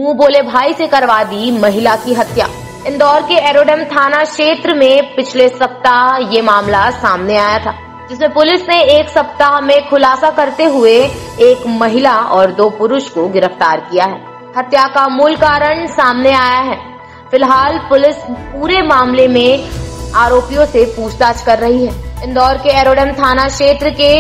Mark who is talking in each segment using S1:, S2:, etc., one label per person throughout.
S1: मुंह बोले भाई से करवा दी महिला की हत्या। इंदौर के एरोडम थाना क्षेत्र में पिछले सप्ताह ये मामला सामने आया था, जिसमें पुलिस ने एक सप्ताह में खुलासा करते हुए एक महिला और 2 पुरुष को गिरफ्तार किया है। हत्या का मूल कारण सामने आया है। फिलहाल पुलिस पूरे मामले में आरोपियों से पूछताछ कर रही है। इंदौर के एरोडम थाना क्षेत्र के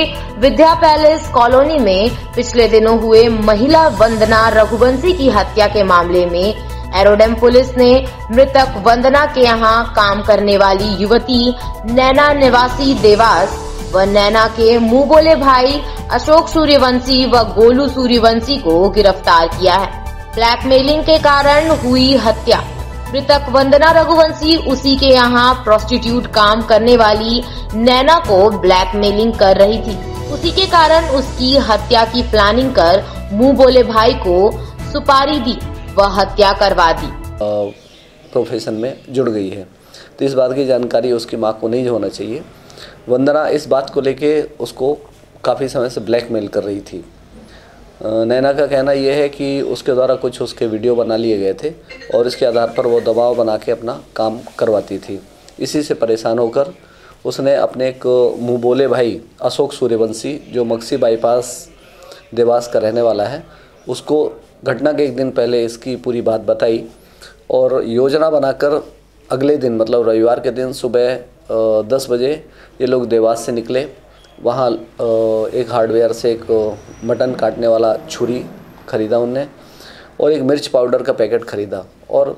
S1: विद्या पैलेस कॉलोनी में पिछले दिनों हुए महिला वंदना रघुवंशी की हत्या के मामले में एरोडम पुलिस ने मृतक वंदना के यहां काम करने वाली युवती नैना निवासी देवास व नैना के मुंह बोले भाई अशोक सूर्यवंशी व गोलू सूर्यवंशी को गिरफ्तार किया है। ब्लैकमेलिंग के कारण हुई हत्या। मृतक वंदना रघुवंशी उसी के यहाँ प्रोस्टिट्यूट काम करने वाली नैना को ब्लैकमेलिंग कर रही थी। उसी के कारण उसकी हत्या की प्लानिंग कर मुंह बोले भाई को सुपारी दी व हत्या करवा दी।
S2: प्रोफेशन में जुड़ गई है तो इस बात की जानकारी उसकी मां को नहीं होना चाहिए। वंदना इस बात को लेके उसको काफ़ी समय से ब्लैकमेल कर रही थी। नैना का कहना यह है कि उसके द्वारा कुछ उसके वीडियो बना लिए गए थे और इसके आधार पर वो दबाव बना के अपना काम करवाती थी। इसी से परेशान होकर उसने अपने एक मुंह बोले भाई अशोक सूर्यवंशी जो मक्सी बाईपास देवास का रहने वाला है, उसको घटना के एक दिन पहले इसकी पूरी बात बताई और योजना बनाकर अगले दिन मतलब रविवार के दिन सुबह 10 बजे ये लोग देवास से निकले। वहाँ एक हार्डवेयर से एक मटन काटने वाला छुरी ख़रीदा उनने और एक मिर्च पाउडर का पैकेट ख़रीदा और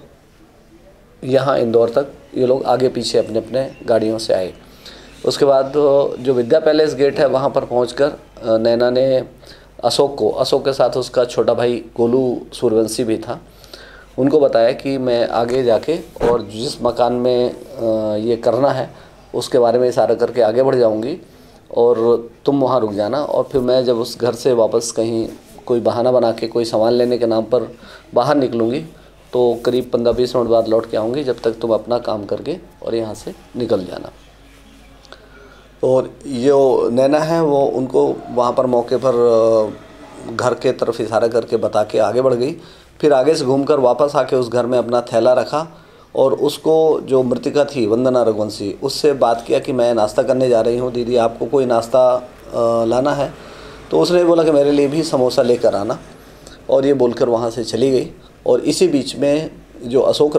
S2: यहाँ इंदौर तक ये लोग आगे पीछे अपने अपने गाड़ियों से आए। उसके बाद जो विद्या पैलेस गेट है वहाँ पर पहुँचकर नैना ने अशोक के साथ उसका छोटा भाई गोलू सूर्यवंशी भी था, उनको बताया कि मैं आगे जाके और जिस मकान में ये करना है उसके बारे में इशारा करके आगे बढ़ जाऊंगी और तुम वहाँ रुक जाना और फिर मैं जब उस घर से वापस कहीं कोई बहाना बना के कोई सामान लेने के नाम पर बाहर निकलूँगी तो करीब 15-20 मिनट बाद लौट के आऊँगी, जब तक तुम अपना काम करके और यहाँ से निकल जाना। और जो नैना है वो उनको वहाँ पर मौके पर घर के तरफ इशारा करके बता के आगे बढ़ गई। फिर आगे से घूमकर वापस आके उस घर में अपना थैला रखा और उसको जो मृतिका थी वंदना रघुवंशी उससे बात किया कि मैं नाश्ता करने जा रही हूँ दीदी, आपको कोई नाश्ता लाना है? तो उसने बोला कि मेरे लिए भी समोसा लेकर आना और ये बोलकर वहाँ से चली गई। और इसी बीच में जो अशोक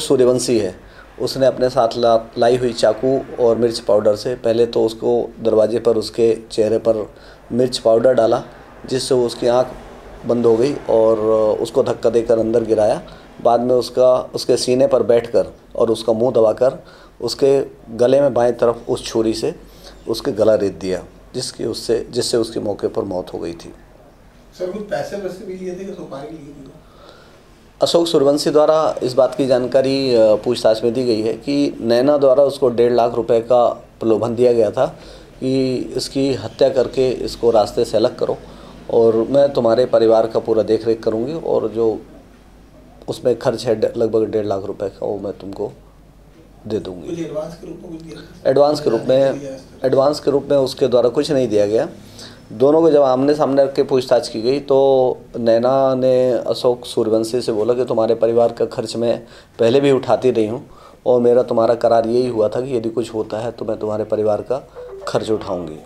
S2: सूर्यवंशी है उसने अपने साथ लाई हुई चाकू और मिर्च पाउडर से पहले तो उसको दरवाजे पर उसके चेहरे पर मिर्च पाउडर डाला जिससे उसकी आँख बंद हो गई और उसको धक्का देकर अंदर गिराया। बाद में उसके सीने पर बैठकर और उसका मुंह दबाकर उसके गले में बाएं तरफ उस छुरी से उसके गला रेत दिया जिससे उसकी मौके पर मौत हो गई थी।
S3: सर कुछ पैसे वैसे भी लिए थे कि सुपारी ली थी?
S2: अशोक सूर्यवंशी द्वारा इस बात की जानकारी पूछताछ में दी गई है कि नैना द्वारा उसको 1.5 लाख रुपए का प्रलोभन दिया गया था कि इसकी हत्या करके इसको रास्ते से अलग करो और मैं तुम्हारे परिवार का पूरा देख रेख करूँगी और जो उसमें खर्च है लगभग 1.5 लाख रुपए का वो मैं तुमको दे दूँगी। एडवांस के रूप में उसके द्वारा कुछ नहीं दिया गया। दोनों को जब आमने सामने रख के पूछताछ की गई तो नैना ने अशोक सूर्यवंशी से बोला कि तुम्हारे परिवार का खर्च मैं पहले भी उठाती रही हूँ और मेरा तुम्हारा करार यही हुआ था कि यदि कुछ होता है तो मैं तुम्हारे परिवार का खर्च उठाऊँगी।